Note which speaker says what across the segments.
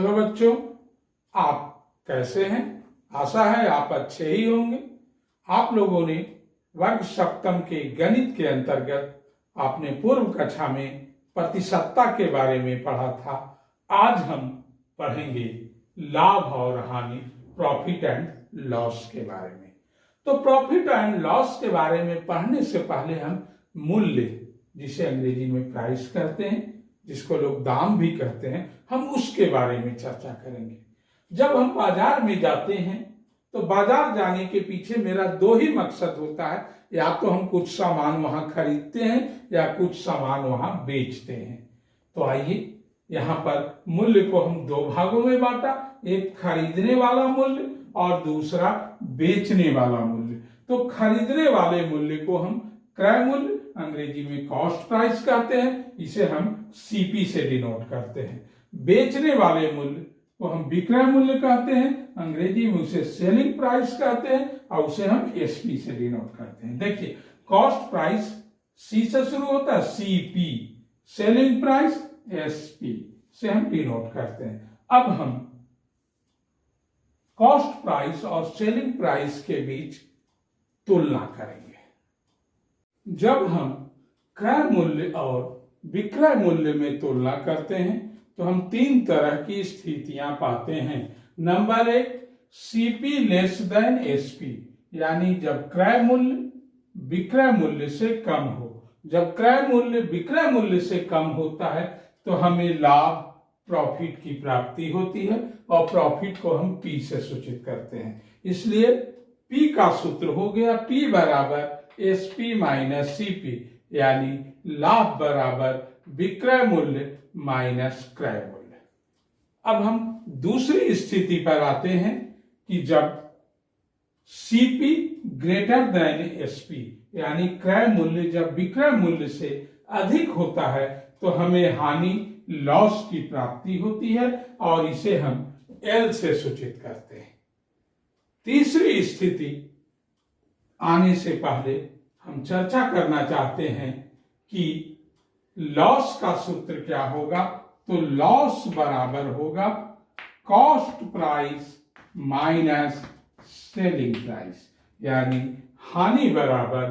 Speaker 1: Hello बच्चों, आप कैसे हैं? आशा है आप अच्छे ही होंगे। आप लोगों ने वर्ग सप्तम के गणित के अंतर्गत आपने पूर्व कक्षा में प्रतिशतता के बारे में पढ़ा था। आज हम पढ़ेंगे लाभ और हानि, प्रॉफिट एंड लॉस के बारे में। तो प्रॉफिट एंड लॉस के बारे में पढ़ने से पहले हम मूल्य, जिसे अंग्रेजी में प्राइस कहते हैं, जिसको लोग दाम भी कहते हैं, हम उसके बारे में चर्चा करेंगे। जब हम बाजार में जाते हैं तो बाजार जाने के पीछे मेरा दो ही मकसद होता है, या तो हम कुछ सामान वहां खरीदते हैं या कुछ सामान वहां बेचते हैं। तो आइए, यहाँ पर मूल्य को हम दो भागों में बांटा, एक खरीदने वाला मूल्य और दूसरा बेचने वाला मूल्य। तो खरीदने वाले मूल्य को हम क्रय मूल्य, अंग्रेजी में कॉस्ट प्राइस कहते हैं, इसे हम सीपी से डिनोट करते हैं। बेचने वाले मूल्य को हम विक्रय मूल्य कहते हैं, अंग्रेजी में उसे सेलिंग प्राइस कहते हैं और उसे हम एसपी से डिनोट करते हैं। देखिए, कॉस्ट प्राइस सी से शुरू होता है, सीपी, सेलिंग प्राइस एसपी से हम डिनोट करते हैं। अब हम कॉस्ट प्राइस और सेलिंग प्राइस के बीच तुलना करेंगे। जब हम क्रय मूल्य और विक्रय मूल्य में तुलना करते हैं तो हम तीन तरह की स्थितियां पाते हैं। नंबर एक, सीपी लेस देन एसपी, यानी जब क्रय मूल्य विक्रय मूल्य से कम हो। जब क्रय मूल्य विक्रय मूल्य से कम होता है तो हमें लाभ, प्रॉफिट की प्राप्ति होती है और प्रॉफिट को हम पी से सूचित करते हैं। इसलिए पी का सूत्र हो गया पी बराबर एसपी माइनस सीपी, यानी लाभ बराबर विक्रय मूल्य माइनस क्रय मूल्य। अब हम दूसरी स्थिति पर आते हैं कि जब सीपी ग्रेटर देन एसपी, यानी क्रय मूल्य जब विक्रय मूल्य से अधिक होता है तो हमें हानि, लॉस की प्राप्ति होती है और इसे हम एल से सूचित करते हैं। तीसरी स्थिति आने से पहले हम चर्चा करना चाहते हैं कि लॉस का सूत्र क्या होगा। तो लॉस बराबर होगा cost price minus selling price, यानी हानि बराबर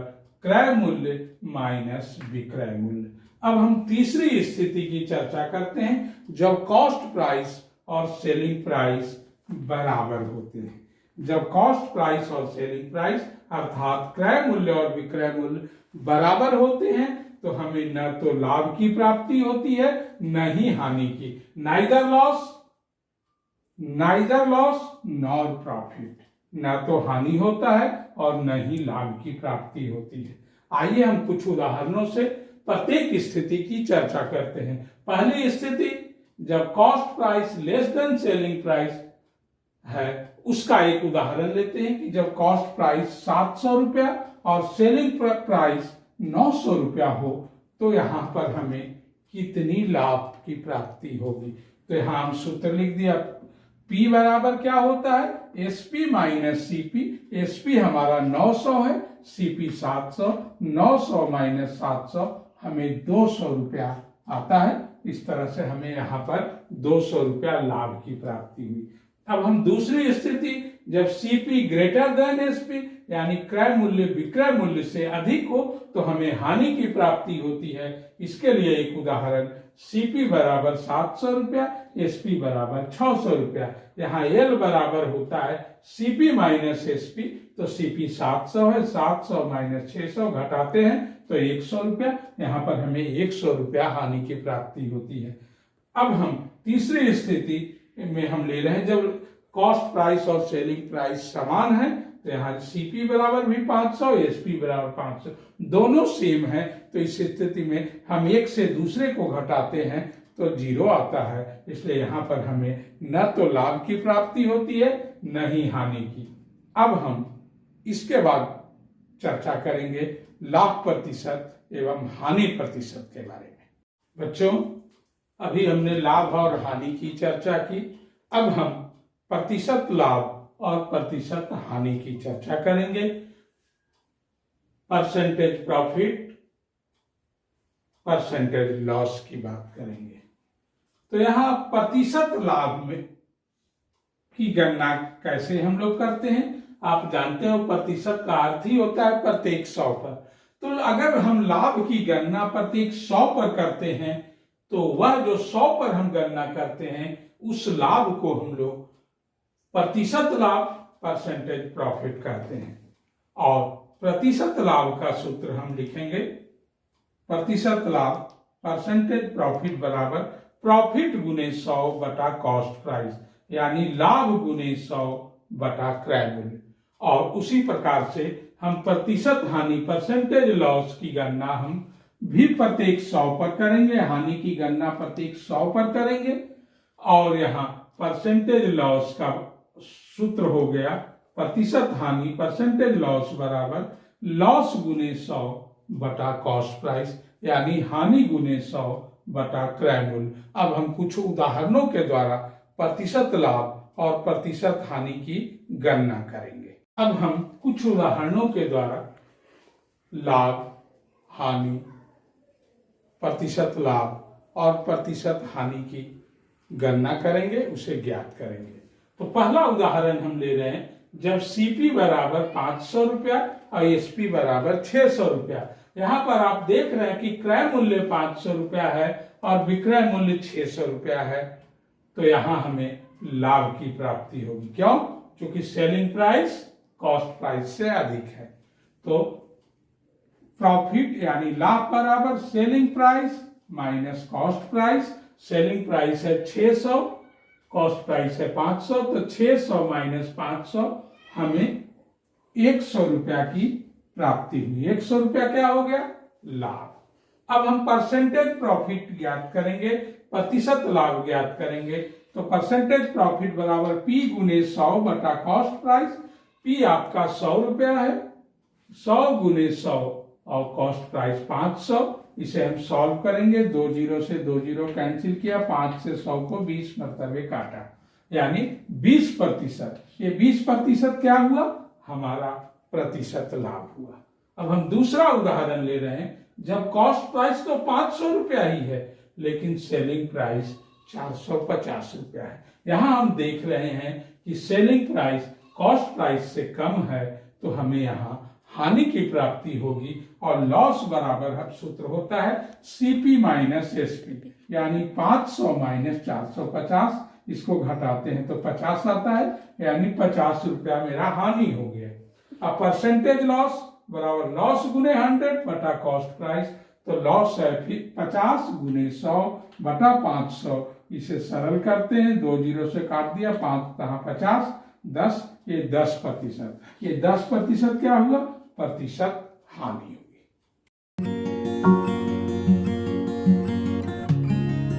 Speaker 1: क्रय मूल्य माइनस विक्रय मूल्य। अब हम तीसरी स्थिति की चर्चा करते हैं जब कॉस्ट प्राइस और सेलिंग प्राइस बराबर होते हैं। जब कॉस्ट प्राइस और सेलिंग प्राइस अर्थात क्रय मूल्य और विक्रय मूल्य बराबर होते हैं तो हमें न तो लाभ की प्राप्ति होती है न ही हानि की। नाइदर लॉस नॉर प्रॉफिट, न तो हानि होता है और न ही लाभ की प्राप्ति होती है। आइए हम कुछ उदाहरणों से प्रत्येक स्थिति की चर्चा करते हैं। पहली स्थिति, जब cost price less than selling price है, उसका एक उदाहरण लेते हैं कि जब कॉस्ट प्राइस 700 रुपया और सेलिंग प्राइस 900 रुपया हो तो यहां पर हमें कितनी लाभ की प्राप्ति होगी। तो यहां हम सूत्र लिख दिया, P बराबर क्या होता है, एसपी माइनस सीपी। एसपी हमारा 900 है, सीपी 700, 900 माइनस 700 हमें 200 रुपया आता है। इस तरह से हमें यहाँ पर 200 रुपया लाभ की प्राप्ति हुई। अब हम दूसरी स्थिति, जब सीपी ग्रेटर देन एसपी, यानी क्रय मूल्य विक्रय मूल्य से अधिक हो तो हमें हानि की प्राप्ति होती है। इसके लिए एक उदाहरण, सीपी बराबर 700 रुपया, एसपी बराबर 600 रुपया। यहाँ एल बराबर होता है सीपी माइनस एसपी, तो सीपी 700 है, 700 माइनस 600 घटाते हैं तो 100 रुपया। यहाँ पर हमें 100 रुपया हानि की प्राप्ति होती है। अब हम तीसरी स्थिति में हम ले रहे हैं जब कॉस्ट प्राइस और सेलिंग प्राइस समान है, तो यहाँ सीपी बराबर भी 500, एसपी बराबर 500, दोनों सेम है। तो इस स्थिति में हम एक से दूसरे को घटाते हैं तो 0 आता है। इसलिए यहाँ पर हमें न तो लाभ की प्राप्ति होती है न ही हानि की। अब हम इसके बाद चर्चा करेंगे लाभ प्रतिशत एवं हानि प्रतिशत के बारे में। बच्चों, अभी हमने लाभ और हानि की चर्चा की, अब हम प्रतिशत लाभ और प्रतिशत हानि की चर्चा करेंगे। परसेंटेज प्रॉफिट, परसेंटेज लॉस की बात करेंगे। तो यहाँ प्रतिशत लाभ में की गणना कैसे हम लोग करते हैं? आप जानते हो प्रतिशत का अर्थ ही होता है प्रत्येक 100 पर। तो अगर हम लाभ की गणना प्रत्येक 100 पर करते हैं तो वह जो 100 पर हम गणना करते हैं उस लाभ को हम लोग प्रतिशत लाभ परसेंटेज प्रॉफिट कहते हैं। और प्रतिशत लाभ का सूत्र हम लिखेंगे, प्रतिशत लाभ परसेंटेज प्रॉफिट बराबर प्रॉफिट गुने 100 बटा कॉस्ट प्राइस, यानी लाभ गुने 100 बटा क्रय मूल्य। और उसी प्रकार से हम प्रतिशत हानि परसेंटेज लॉस की गणना हम भी प्रत्येक 100 पर करेंगे, हानि की गणना प्रत्येक 100 पर करेंगे। और यहाँ परसेंटेज लॉस का सूत्र हो गया प्रतिशत हानि परसेंटेज लॉस बराबर लॉस गुने 100 बटा कॉस्ट प्राइस, यानी हानि गुने 100 बटा क्रय मूल्य। अब हम कुछ उदाहरणों के द्वारा प्रतिशत लाभ और प्रतिशत हानि की गणना करेंगे। अब हम कुछ उदाहरणों के द्वारा लाभ, हानि, प्रतिशत लाभ और प्रतिशत हानि की गणना करेंगे, उसे ज्ञात करेंगे। तो पहला उदाहरण हम ले रहे हैं, जब सीपी बराबर 500 रुपया और एसपी बराबर 600 रुपया। यहाँ पर आप देख रहे हैं कि क्रय मूल्य 500 रुपया है और विक्रय मूल्य 600 रुपया है। तो यहाँ हमें लाभ की प्राप्ति होगी। क्यों? क्योंकि सेलिंग प्राइस कॉस्ट प्राइस से अधिक है। तो प्रॉफिट यानी लाभ बराबर selling price minus cost price. Selling price है 600, कॉस्ट प्राइस है 500, तो 600 माइनस 500 हमें 100 रुपया की प्राप्ति हुई। 100 रुपया क्या हो गया? लाभ। अब हम परसेंटेज प्रॉफिट ज्ञात करेंगे, प्रतिशत लाभ ज्ञात करेंगे। तो परसेंटेज प्रॉफिट बराबर पी गुने 100 बटा कॉस्ट प्राइस। पी आपका 100 रुपया है, 100 गुने 100 और कॉस्ट प्राइस 500। इसे हम सॉल्व करेंगे, 2 जीरो से 2 जीरो कैंसिल किया, 5 से 100 को 20 मरतबे काटा, यानी 20%। ये 20% क्या हुआ? हमारा प्रतिशत लाभ हुआ। अब हम दूसरा उदाहरण ले रहे हैं, जब कॉस्ट प्राइस तो 500 रुपया ही है लेकिन सेलिंग प्राइस 450 रुपया है। यहां हम देख रहे हैं कि सेलिंग प्राइस कॉस्ट प्राइस से कम है, तो हमें यहाँ हानि की प्राप्ति होगी। और लॉस बराबर अब सूत्र होता है सीपी माइनस एसपी, यानी 500 माइनस 450। इसको घटाते हैं तो 50 आता है, यानी 50 रुपया मेरा हानि हो गया। अब परसेंटेज लॉस बराबर लॉस गुने 100 बटा कॉस्ट प्राइस। तो लॉस है 50 गुने 100 बटा 500। इसे सरल करते हैं, 2 जीरो से काट दिया, 5 तहाँ 50, 10, ये 10%। ये 10% क्या हुआ? प्रतिशत हानि हुई।